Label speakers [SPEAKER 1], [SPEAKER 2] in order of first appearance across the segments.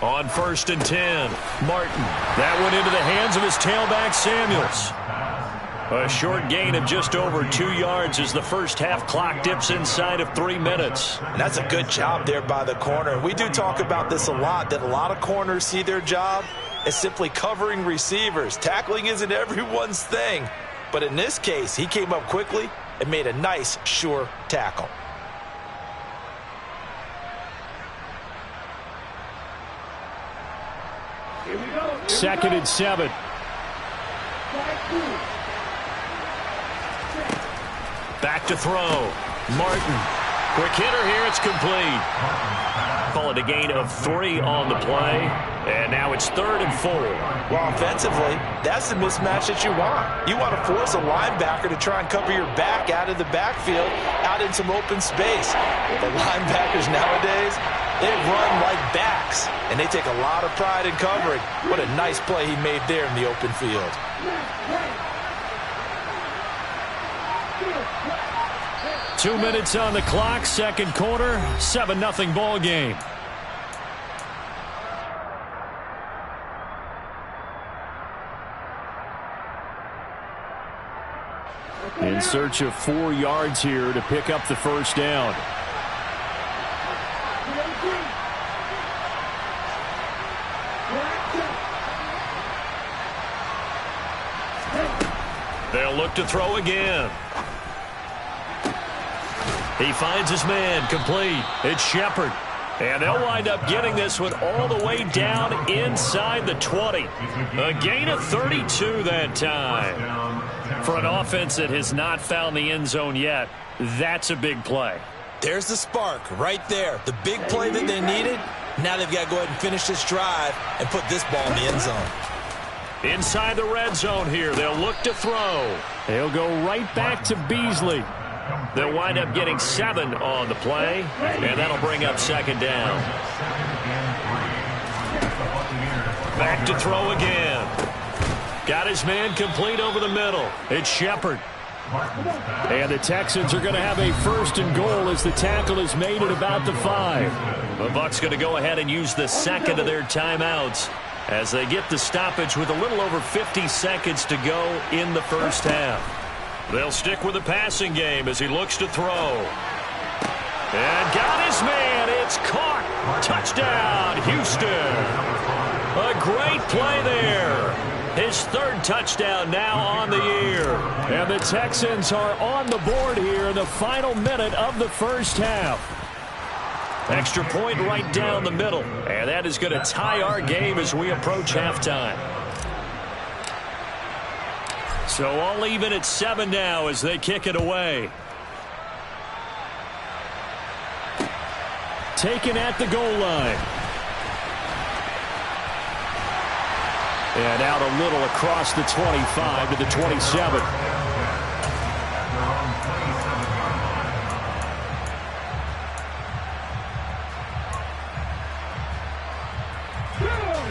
[SPEAKER 1] On 1st and 10, Martin. That went into the hands of his tailback, Samuels. A short gain of just over 2 yards as the first half clock dips inside of 3 minutes.
[SPEAKER 2] And that's a good job there by the corner. We do talk about this a lot, that a lot of corners see their job as simply covering receivers. Tackling isn't everyone's thing. But in this case, he came up quickly and made a nice, sure tackle.
[SPEAKER 3] Here we go.
[SPEAKER 1] 2nd and 7. Back to throw. Martin. Quick hitter here. It's complete. Call it a gain of 3 on the play. And now it's 3rd and 4.
[SPEAKER 2] Well, offensively, that's the mismatch that you want. You want to force a linebacker to try and cover your back out of the backfield, out in some open space. The linebackers nowadays, they run like backs, and they take a lot of pride in covering. What a nice play he made there in the open field.
[SPEAKER 1] Two minutes on the clock, second quarter, 7-0 ball game. In search of 4 yards here to pick up the first down. They'll look to throw again. He finds his man, complete. It's Shepard. And they'll wind up getting this one all the way down inside the 20. A gain of 32 that time. For an offense that has not found the end zone yet, that's a big play.
[SPEAKER 2] There's the spark right there. The big play that they needed. Now they've got to go ahead and finish this drive and put this ball in the end zone.
[SPEAKER 1] Inside the red zone here, they'll look to throw. They'll go right back to Beasley. They'll wind up getting 7 on the play, and that'll bring up 2nd down. Back to throw again. Got his man complete over the middle. It's Shepard. And the Texans are going to have a 1st and goal as the tackle is made at about the 5. The Bucs going to go ahead and use the second of their timeouts as they get the stoppage with a little over 50 seconds to go in the first half. They'll stick with the passing game as he looks to throw. And got his man. It's caught. Touchdown, Houston. A great play there. His 3rd touchdown now on the year. And the Texans are on the board here in the final minute of the first half. Extra point right down the middle. And that is going to tie our game as we approach halftime. So all even at 7 now as they kick it away. Taken at the goal line. And out a little across the 25 to the 27.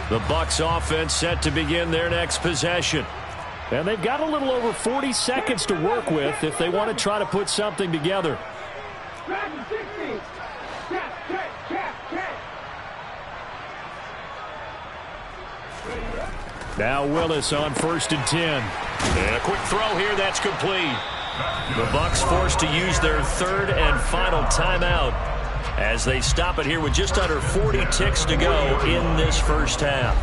[SPEAKER 1] The Bucs offense set to begin their next possession. And they've got a little over 40 seconds to work with if they want to try to put something together. Now Willis on 1st and 10. And a quick throw here, that's complete. The Bucs forced to use their 3rd and final timeout as they stop it here with just under 40 ticks to go in this first half.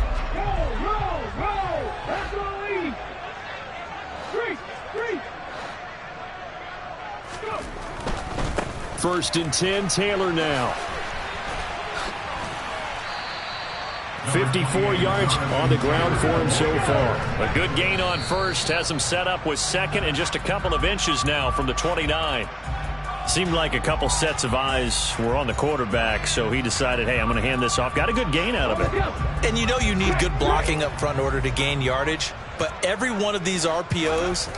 [SPEAKER 1] 1st and 10, Taylor now. 54 yards on the ground for him so far. A good gain on 1st, has him set up with 2nd and just a couple of inches now from the 29. Seemed like a couple sets of eyes were on the quarterback, so he decided, hey, I'm going to hand this off. Got a good gain out of it.
[SPEAKER 2] And you know you need good blocking up front in order to gain yardage, but every one of these RPOs,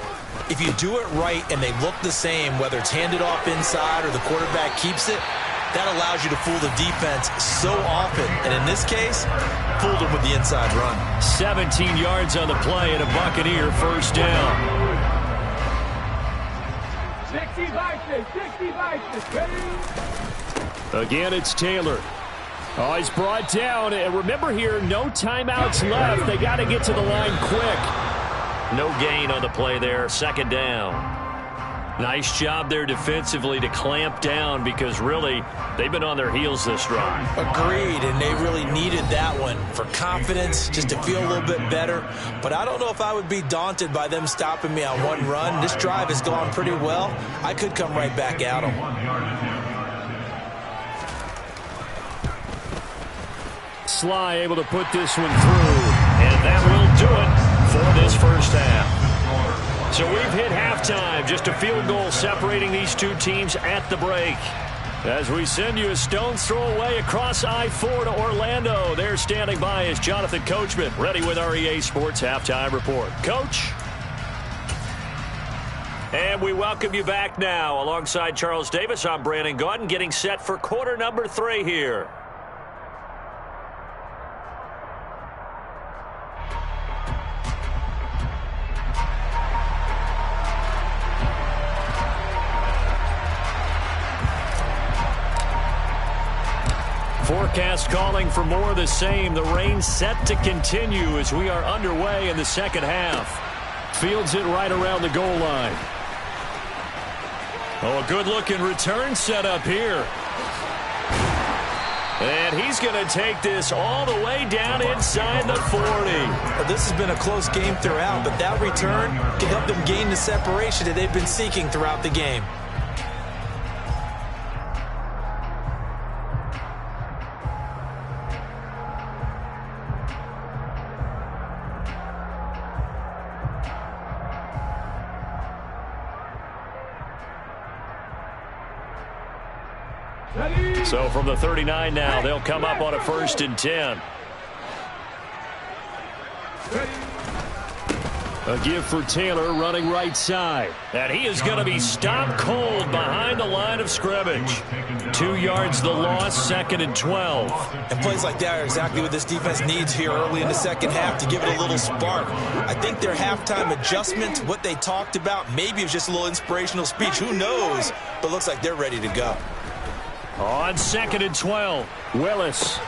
[SPEAKER 2] if you do it right and they look the same, whether it's handed off inside or the quarterback keeps it, that allows you to fool the defense so often. And in this case, fooled them with the inside run.
[SPEAKER 1] 17 yards on the play and a Buccaneer 1st down. Again, it's Taylor. Oh, he's brought down. And remember here, no timeouts left. They got to get to the line quick. No gain on the play there. Second down. Nice job there defensively to clamp down because really they've been on their heels this drive.
[SPEAKER 2] Agreed, and they really needed that one for confidence, just to feel a little bit better. But I don't know if I would be daunted by them stopping me on one run. This drive has gone pretty well. I could come right back at them.
[SPEAKER 1] Sly able to put this one through, and that will do it for this first half. So we've hit halftime, just a field goal separating these two teams at the break. As we send you a stone's throw away across I-4 to Orlando. There standing by is Jonathan Coachman, ready with our EA Sports Halftime Report. Coach? And we welcome you back now. Alongside Charles Davis, I'm Brandon Gaudin, getting set for quarter number 3 here. Forecast calling for more of the same. The rain set to continue as we are underway in the second half. Fields it right around the goal line. Oh, a good-looking return set up here. And he's going to take this all the way down inside the 40.
[SPEAKER 2] Well, this has been a close game throughout, but that return can help them gain the separation that they've been seeking throughout the game.
[SPEAKER 1] So from the 39 now, they'll come up on a 1st and 10. A give for Taylor running right side. And he is going to be stopped cold behind the line of scrimmage. 2 yards the loss, 2nd and 12.
[SPEAKER 2] And plays like that are exactly what this defense needs here early in the second half to give it a little spark. I think their halftime adjustment, what they talked about, maybe it was just a little inspirational speech. Who knows? But looks like they're ready to go.
[SPEAKER 1] On 2nd and 12, Willis.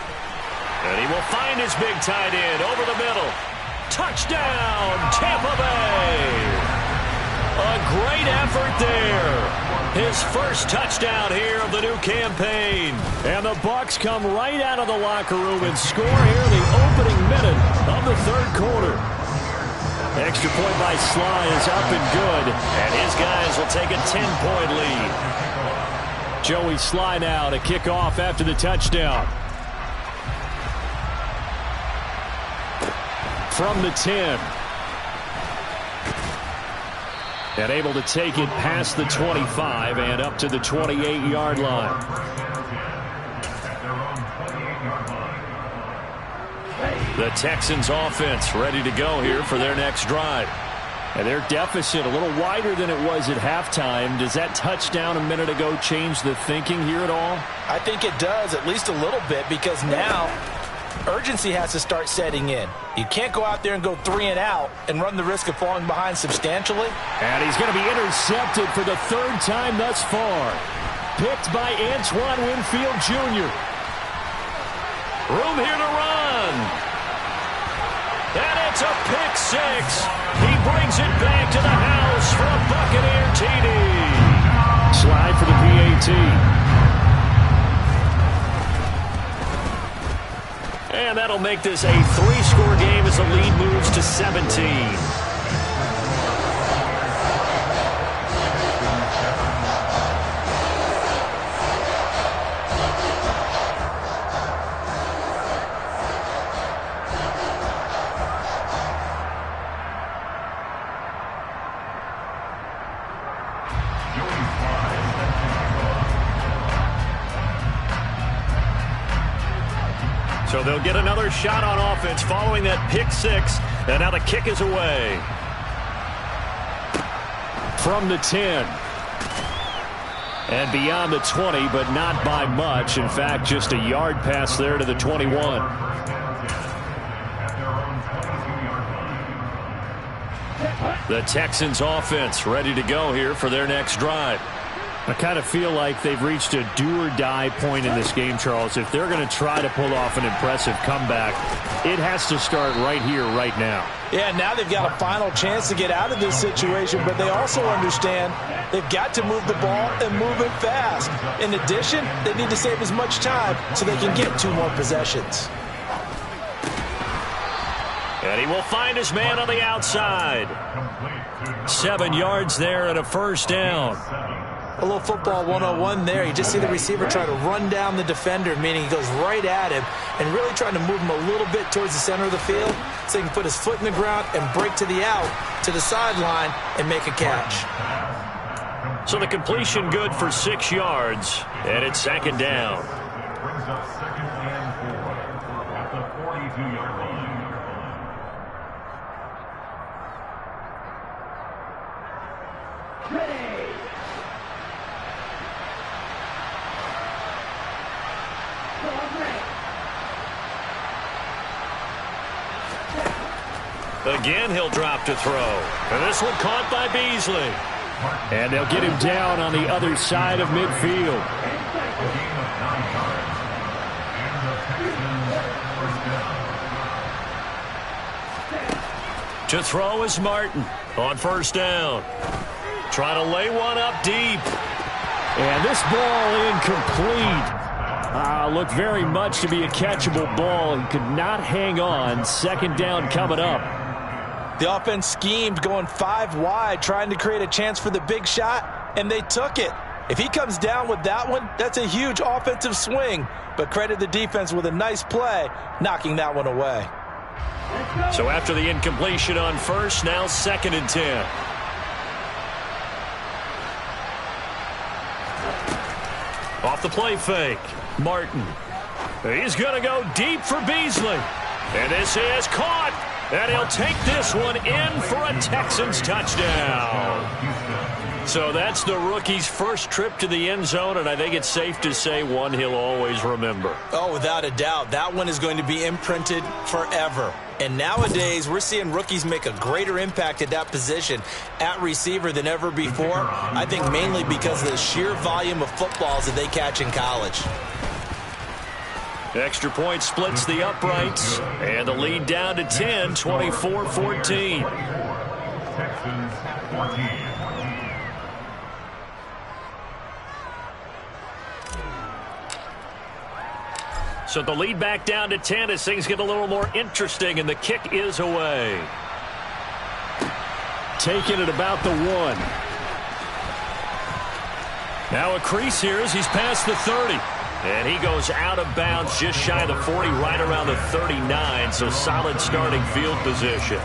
[SPEAKER 1] And he will find his big tight end over the middle. Touchdown, Tampa Bay. A great effort there. His first touchdown here of the new campaign. And the Bucs come right out of the locker room and score here the opening minute of the 3rd quarter. Extra point by Sly is up and good. And his guys will take a 10-point lead. Joey Sly now to kick off after the touchdown. From the 10. And able to take it past the 25 and up to the 28-yard line. The Texans offense ready to go here for their next drive. And their deficit a little wider than it was at halftime. Does that touchdown a minute ago change the thinking here at all?
[SPEAKER 2] I think it does, at least a little bit, because now urgency has to start setting in. You can't go out there and go 3 and out and run the risk of falling behind substantially.
[SPEAKER 1] And he's going to be intercepted for the 3rd time thus far. Picked by Antoine Winfield Jr. Room here to run. And it's a pick 6. He brings it back to the house for a Buccaneer TD. Slide for the PAT. And that'll make this a 3-score game as the lead moves to 17. So they'll get another shot on offense following that pick 6. And now the kick is away. From the 10. And beyond the 20, but not by much. In fact, just a yard pass there to the 21. The Texans offense ready to go here for their next drive. I kind of feel like they've reached a do-or-die point in this game, Charles. If they're going to try to pull off an impressive comeback, it has to start right here, right now.
[SPEAKER 2] Yeah, now they've got a final chance to get out of this situation, but they also understand they've got to move the ball and move it fast. In addition, they need to save as much time so they can get 2 more possessions.
[SPEAKER 1] And he will find his man on the outside. 7 yards there and a first down.
[SPEAKER 2] A little football 101 there. You just see the receiver try to run down the defender, meaning he goes right at him and really trying to move him a little bit towards the center of the field so he can put his foot in the ground and break to the out, to the sideline, and make a catch.
[SPEAKER 1] So the completion good for 6 yards, and it's second down.
[SPEAKER 3] Brings up second and 4 at the 42-yard line.
[SPEAKER 1] Again, he'll drop to throw. And this one caught by Beasley. And they'll get him down on the other side of midfield. To throw is Martin on first down. Trying to lay one up deep. And this ball incomplete. Looked very much to be a catchable ball. He could not hang on. Second down coming up.
[SPEAKER 2] The offense schemed going 5 wide, trying to create a chance for the big shot, and they took it. If he comes down with that one, that's a huge offensive swing. But credit the defense with a nice play, knocking that one away.
[SPEAKER 1] So after the incompletion on first, now 2nd and 10. Off the play fake, Martin. He's going to go deep for Beasley. And this is caught. And he'll take this one in for a Texans touchdown. So that's the rookie's first trip to the end zone, and I think it's safe to say one he'll always remember.
[SPEAKER 2] Oh, without a doubt. That one is going to be imprinted forever. And nowadays, we're seeing rookies make a greater impact at that position at receiver than ever before. I think mainly because of the sheer volume of footballs that they catch in college.
[SPEAKER 1] Extra point splits the uprights, and the lead down to 10, 24-14.
[SPEAKER 3] Texans 14.
[SPEAKER 1] So the lead back down to 10 as things get a little more interesting, and the kick is away. Taking it about the 1. Now a crease here as he's past the 30. And he goes out of bounds just shy of the 40, right around the 39, so solid starting field position.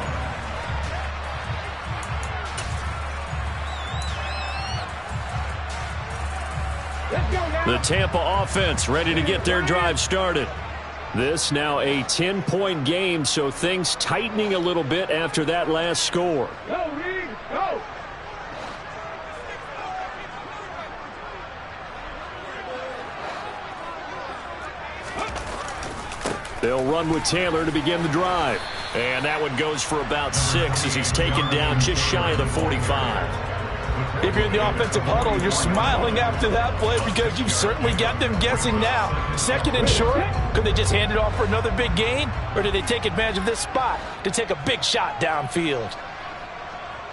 [SPEAKER 1] The Tampa offense ready to get their drive started. This now a 10-point game, so things tightening a little bit after that last score.
[SPEAKER 4] Go, Reed, go!
[SPEAKER 1] They'll run with Taylor to begin the drive. And that one goes for about 6 as he's taken down just shy of the 45.
[SPEAKER 2] If you're in the offensive huddle, you're smiling after that play because you've certainly got them guessing now. 2nd and short, could they just hand it off for another big gain? Or do they take advantage of this spot to take a big shot downfield?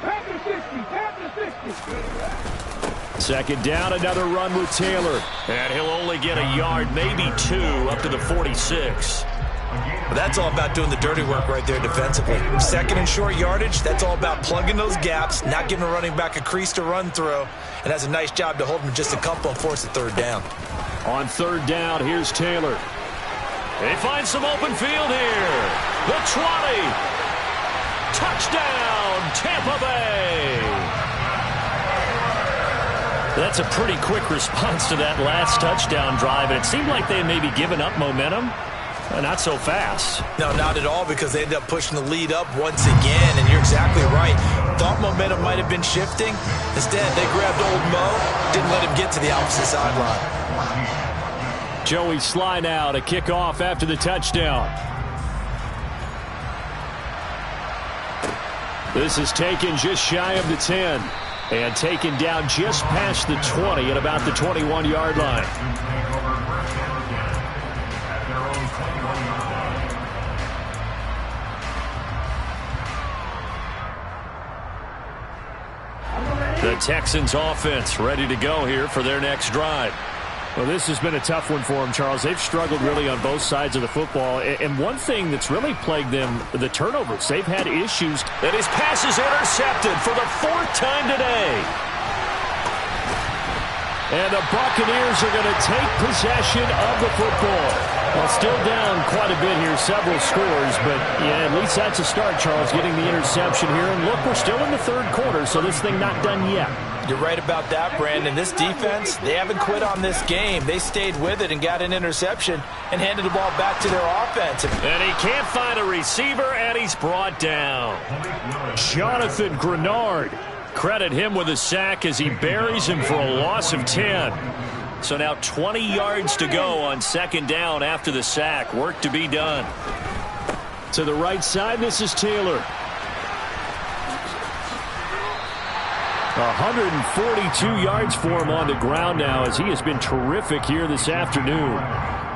[SPEAKER 4] Tap the 60, tap the 60.
[SPEAKER 1] 2nd down, another run with Taylor. And he'll only get a yard, maybe 2, up to the 46.
[SPEAKER 2] But that's all about doing the dirty work right there defensively. 2nd and short yardage, that's all about plugging those gaps, not giving a running back a crease to run through. And that's a nice job to hold him just a couple and force a 3rd down.
[SPEAKER 1] On 3rd down, here's Taylor. They find some open field here. The 20. Touchdown, Tampa Bay. That's a pretty quick response to that last touchdown drive. And it seemed like they may be giving up momentum. Not so fast.
[SPEAKER 2] No, not at all, because they ended up pushing the lead up once again, and you're exactly right. Thought momentum might have been shifting. Instead, they grabbed old Mo, didn't let him get to the opposite sideline.
[SPEAKER 1] Joey Sly now to kick off after the touchdown. This is taken just shy of the 10 and taken down just past the 20 at about the 21-yard line. The Texans offense ready to go here for their next drive.
[SPEAKER 5] Well, this has been a tough one for them, Charles. They've struggled really on both sides of the football. And one thing that's really plagued them, the turnovers. They've had issues.
[SPEAKER 1] And his pass is intercepted for the 4th time today. And the Buccaneers are going to take possession of the football. Well, still down quite a bit here, several scores. But, yeah, at least that's a start, Charles, getting the interception here. And, look, we're still in the 3rd quarter, so this thing not done yet.
[SPEAKER 2] You're right about that, Brandon. This defense, they haven't quit on this game. They stayed with it and got an interception and handed the ball back to their offense.
[SPEAKER 1] And he can't find a receiver, and he's brought down. Jonathan Grenard. Credit him with a sack as he buries him for a loss of 10. So now 20 yards to go on 2nd down after the sack. Work to be done. To the right side, this is Taylor. 142 yards for him on the ground now as he has been terrific here this afternoon.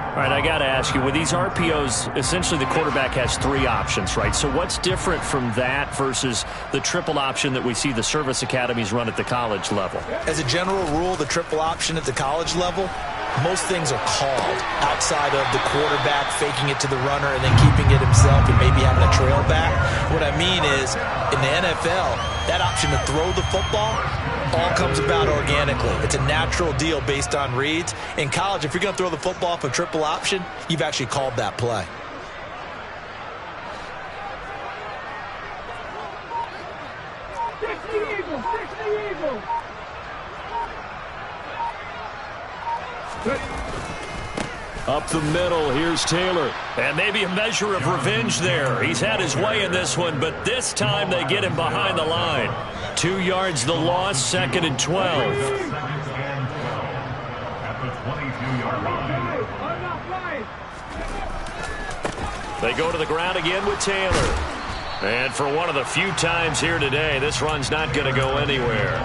[SPEAKER 1] All right, I got to ask you, with these RPOs, essentially the quarterback has 3 options, right? So what's different from that versus the triple option that we see the service academies run at the college level?
[SPEAKER 2] As a general rule, the triple option at the college level, most things are called outside of the quarterback faking it to the runner and then keeping it himself and maybe having a trail back. What I mean is, in the NFL, that option to throw the football all comes about organically. It's a natural deal based on reads. In college, if you're going to throw the football off a triple option, you've actually called that play.
[SPEAKER 1] Up the middle, here's Taylor. And maybe a measure of revenge there. He's had his way in this one, but this time they get him behind the line. 2 yards the loss, 2nd and 12. They go to the ground again with Taylor. And for one of the few times here today, this run's not going to go anywhere.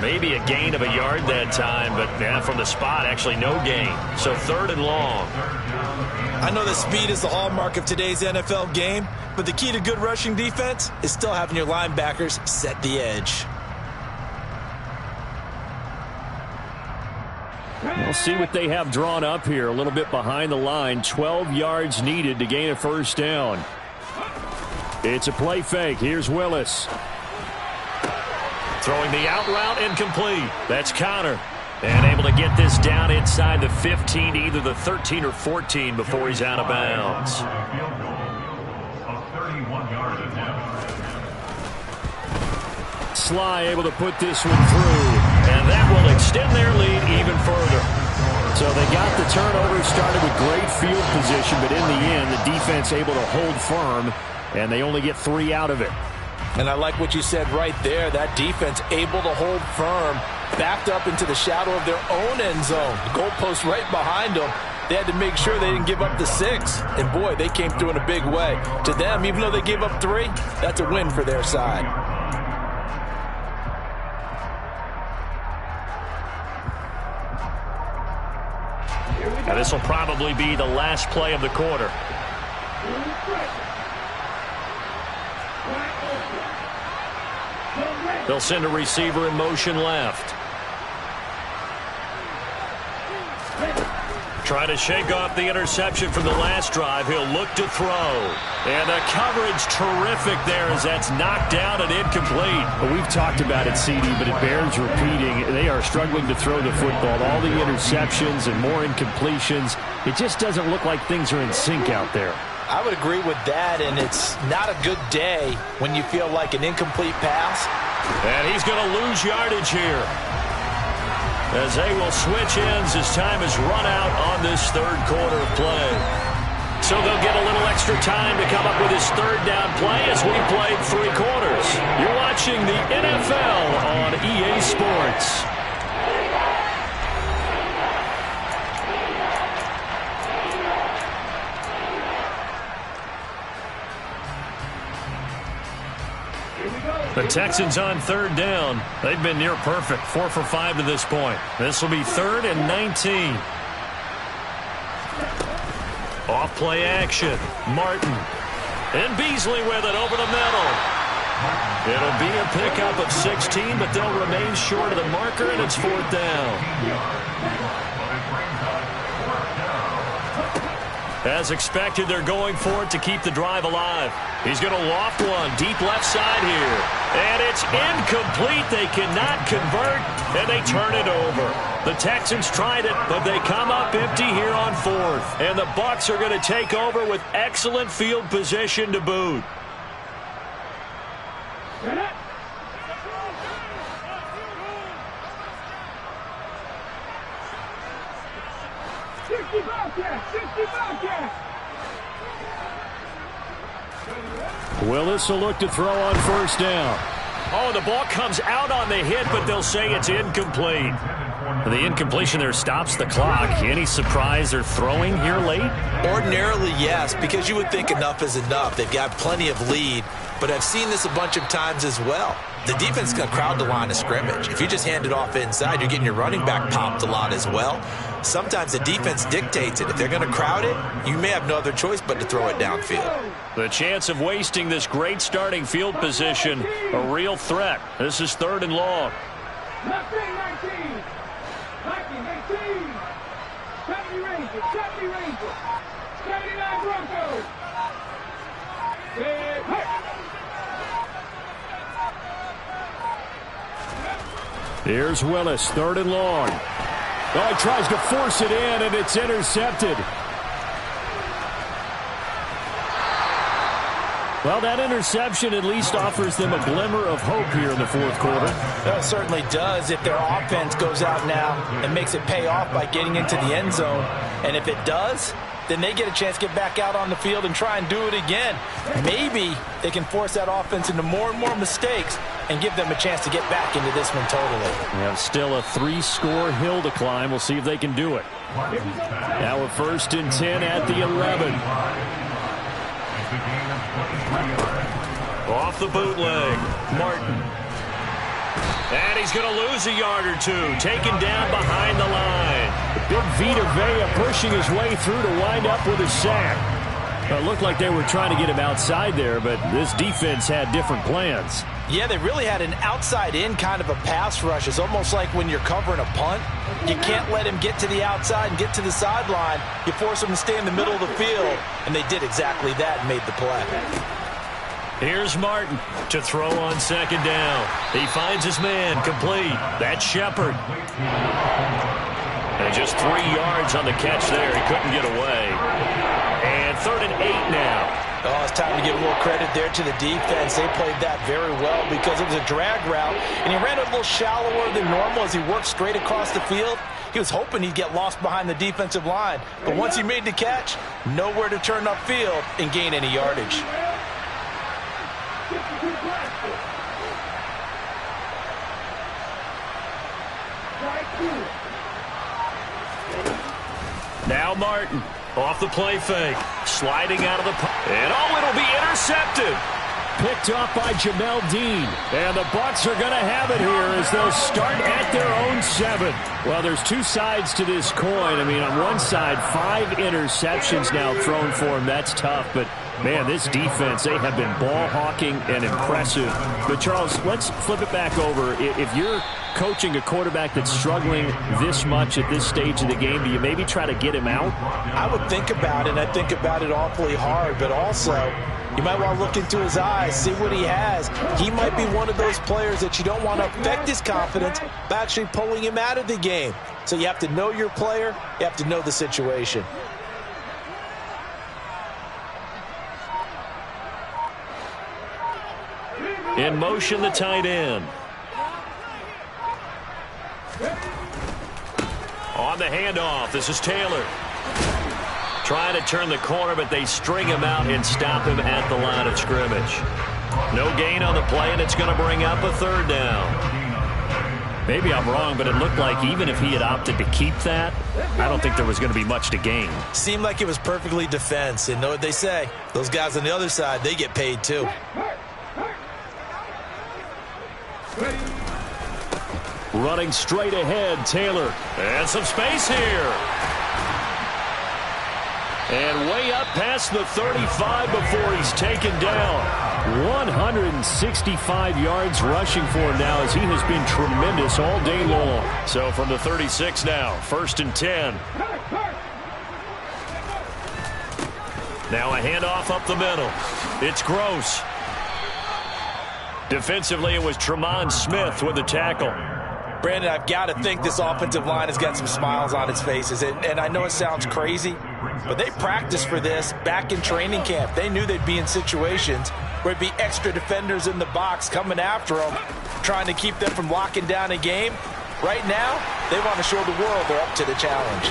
[SPEAKER 1] Maybe a gain of a yard that time, but yeah, from the spot, actually no gain. So 3rd and long.
[SPEAKER 2] I know that speed is the hallmark of today's NFL game, but the key to good rushing defense is still having your linebackers set the edge.
[SPEAKER 1] We'll see what they have drawn up here. A little bit behind the line. 12 yards needed to gain a 1st down. It's a play fake. Here's Willis. Throwing the out route incomplete. That's Connor. And able to get this down inside the 15, either the 13 or 14 before he's out of bounds. Sly able to put this one through. And that will extend their lead even further. So they got the turnover, started with great field position, but in the end, the defense able to hold firm, and they only get 3 out of it.
[SPEAKER 2] And I like what you said right there. That defense able to hold firm, backed up into the shadow of their own end zone. The goalpost right behind them. They had to make sure they didn't give up the 6. And, boy, they came through in a big way. To them, even though they gave up 3, that's a win for their side.
[SPEAKER 1] Now, this will probably be the last play of the quarter. They'll send a receiver in motion left. Try to shake off the interception from the last drive. He'll look to throw. And the coverage terrific there as that's knocked down and incomplete.
[SPEAKER 5] Well, we've talked about it, CD, but it bears repeating. They are struggling to throw the football. All the interceptions and more incompletions. It just doesn't look like things are in sync out there.
[SPEAKER 2] I would agree with that, and it's not a good day when you feel like an incomplete pass.
[SPEAKER 1] And he's going to lose yardage here, as they will switch ends as time is run out on this 3rd quarter of play. So they'll get a little extra time to come up with his 3rd down play as we played 3 quarters. You're watching the NFL on EA Sports. The Texans on third down. They've been near perfect, 4 for 5 to this point. This will be 3rd and 19. Off play action. Martin. And Beasley with it over the middle. It'll be a pickup of 16, but they'll remain short of the marker, and it's 4th down. As expected, they're going for it to keep the drive alive. He's going to loft one deep left side here. And it's incomplete. They cannot convert, and they turn it over. The Texans tried it, but they come up empty here on 4th. And the Bucs are going to take over with excellent field position to boot. Willis will look to throw on 1st down. Oh, the ball comes out on the hit, but they'll say it's incomplete. The incompletion there stops the clock. Any surprise they're throwing here late?
[SPEAKER 2] Ordinarily, yes, because you would think enough is enough. They've got plenty of lead, but I've seen this a bunch of times as well. The defense can crowd the line of scrimmage. If you just hand it off inside, you're getting your running back popped a lot as well. Sometimes the defense dictates it. If they're going to crowd it, you may have no other choice but to throw it downfield.
[SPEAKER 1] The chance of wasting this great starting field position, a real threat. This is 3rd and long.
[SPEAKER 4] 19, 18. 70 Rangers, 79 Broncos.
[SPEAKER 1] Here's Willis, 3rd and long. Oh, he tries to force it in, and it's intercepted. Well, that interception at least offers them a glimmer of hope here in the 4th quarter.
[SPEAKER 6] Well, it certainly does if their offense goes out now and makes it pay off by getting into the end zone. And if it does, then they get a chance to get back out on the field and try and do it again. Maybe they can force that offense into more and more mistakes and give them a chance to get back into this one totally.
[SPEAKER 1] We have still a 3-score hill to climb. We'll see if they can do it. Now a 1st and 10 at the 11. Off the bootleg, Martin. And he's going to lose a yard or two, taken down behind the line. Big Vita Vea pushing his way through to wind up with a sack. It looked like they were trying to get him outside there, but this defense had different plans.
[SPEAKER 6] Yeah, they really had an outside-in kind of a pass rush. It's almost like when you're covering a punt. You can't let him get to the outside and get to the sideline. You force him to stay in the middle of the field, and they did exactly that and made the play.
[SPEAKER 1] Here's Martin to throw on 2nd down. He finds his man complete. That's Shepard. And just 3 yards on the catch there. He couldn't get away. And 3rd and 8 now.
[SPEAKER 6] Oh, it's time to give a little credit there to the defense. They played that very well because it was a drag route, and he ran a little shallower than normal as he worked straight across the field. He was hoping he'd get lost behind the defensive line, but once he made the catch, nowhere to turn upfield and gain any yardage.
[SPEAKER 1] Now Martin off the play fake, sliding out of the and it'll be intercepted. Picked off by Jamel Dean. And the Bucs are going to have it here as they'll start at their own 7. Well, there's 2 sides to this coin. I mean, on one side, 5 interceptions now thrown for him. That's tough, but man, this defense, they have been ball hawking and impressive. But Charles, let's flip it back over. If you're coaching a quarterback that's struggling this much at this stage of the game, do you maybe try to get him out?
[SPEAKER 6] I would think about it, and I think about it awfully hard, but also you might want to look into his eyes, see what he has. He might be one of those players that you don't want to affect his confidence by actually pulling him out of the game. So you have to know your player, you have to know the situation.
[SPEAKER 1] In motion, the tight end. On the handoff, this is Taylor. Trying to turn the corner, but they string him out and stop him at the line of scrimmage. No gain on the play, and it's going to bring up a 3rd down. Maybe I'm wrong, but it looked like even if he had opted to keep that, I don't think there was going to be much to gain.
[SPEAKER 2] Seemed like it was perfectly defense, and know what they say. Those guys on the other side, they get paid too.
[SPEAKER 1] Running straight ahead, Taylor. And some space here. And way up past the 35 before he's taken down. 165 yards rushing for him now, as he has been tremendous all day long. So from the 36 now, 1st and 10. Now a handoff up the middle. It's Gross. Defensively, it was Tremont Smith with the tackle.
[SPEAKER 6] Brandon, I've got to think this offensive line has got some smiles on its faces. And I know it sounds crazy, but they practiced for this back in training camp. They knew they'd be in situations where it'd be extra defenders in the box coming after them, trying to keep them from locking down a game. Right now, they want to show the world they're up to the challenge.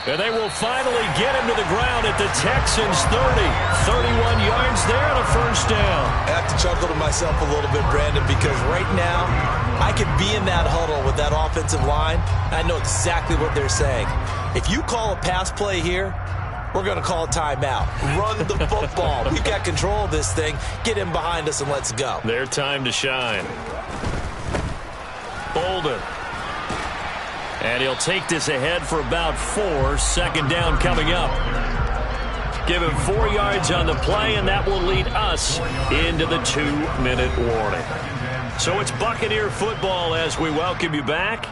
[SPEAKER 1] And they will finally get him to the ground at the Texans 30. 31 yards there and a 1st down.
[SPEAKER 2] I have to chuckle to myself a little bit, Brandon, because right now I could be in that huddle with that offensive line. I know exactly what they're saying. If you call a pass play here, we're going to call a timeout. Run the football. We've got control of this thing. Get him behind us and let's go.
[SPEAKER 1] Their time to shine. Bolden. And he'll take this ahead for about 4. 2nd down coming up. Give him 4 yards on the play, and that will lead us into the 2-minute warning. So it's Buccaneer football as we welcome you back.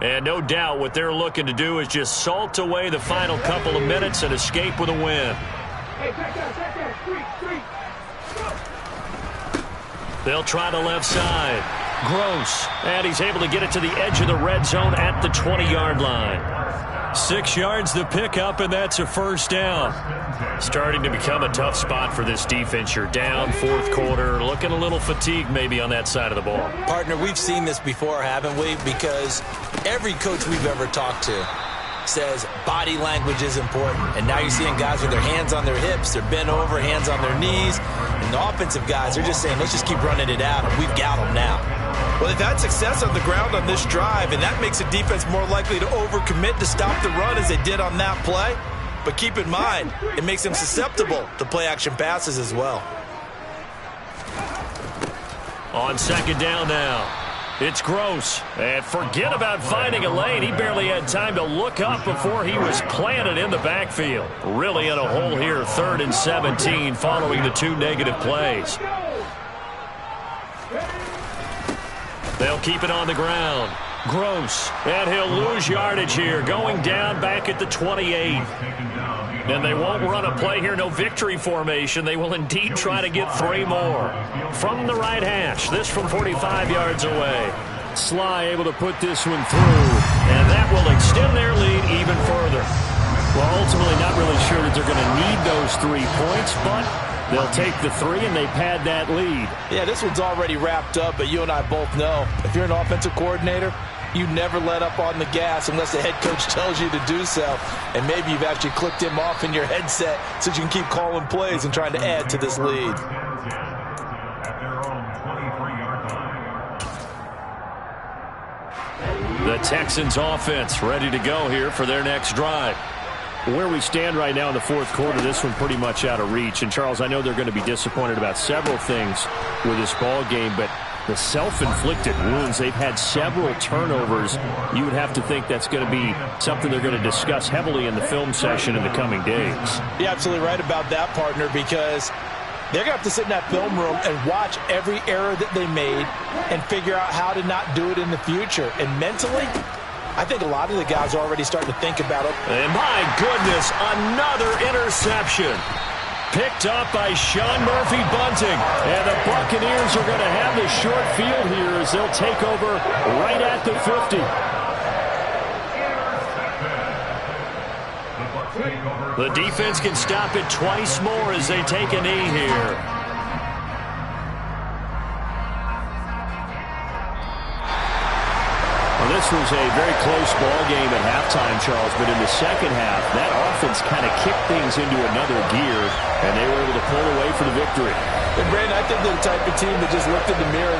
[SPEAKER 1] And no doubt what they're looking to do is just salt away the final couple of minutes and escape with a win.
[SPEAKER 4] Hey, check that, street.
[SPEAKER 1] They'll try the left side. Gross. And he's able to get it to the edge of the red zone at the 20-yard line. 6 yards the pickup, and that's a 1st down. Starting to become a tough spot for this defense. You're down 4th quarter, looking a little fatigued maybe on that side of the ball.
[SPEAKER 2] Partner, we've seen this before, haven't we? Because every coach we've ever talked to says body language is important. And now you're seeing guys with their hands on their hips, they're bent over, hands on their knees. And the offensive guys are just saying, let's just keep running it out, and we've got them now. Well, they've had success on the ground on this drive, and that makes a defense more likely to overcommit to stop the run as they did on that play. But keep in mind, it makes them susceptible to play-action passes as well.
[SPEAKER 1] On 2nd down now, it's Gross. And forget about finding a lane. He barely had time to look up before he was planted in the backfield. Really in a hole here, 3rd and 17 following the 2 negative plays. They'll keep it on the ground. Gross. And he'll lose yardage here, going down back at the 28. And they won't run a play here, no victory formation. They will indeed try to get 3 more. From the right hash, this from 45 yards away. Sly able to put this one through. And that will extend their lead even further. Well, ultimately not really sure that they're going to need those 3 points, but they'll take the 3 and they pad that lead.
[SPEAKER 6] Yeah, this one's already wrapped up, but you and I both know if you're an offensive coordinator, you never let up on the gas unless the head coach tells you to do so. And maybe you've actually clicked him off in your headset so you can keep calling plays and trying to add to this lead.
[SPEAKER 1] The Texans offense ready to go here for their next drive. Where we stand right now in the 4th quarter, this one pretty much out of reach. And, Charles, I know they're going to be disappointed about several things with this ball game, but the self-inflicted wounds, they've had several turnovers. You would have to think that's going to be something they're going to discuss heavily in the film session in the coming days.
[SPEAKER 6] You're absolutely right about that, partner, because they're going to have to sit in that film room and watch every error that they made and figure out how to not do it in the future. And mentally, I think a lot of the guys are already starting to think about it.
[SPEAKER 1] And my goodness, another interception. Picked up by Sean Murphy-Bunting. And the Buccaneers are going to have the short field here as they'll take over right at the 50. The defense can stop it twice more as they take a knee here. Well, this was a very close ball game at halftime, Charles, but in the second half, that offense kind of kicked things into another gear, and they were able to pull away for the victory.
[SPEAKER 6] And, Brandon, I think they're the type of team that just looked in the mirror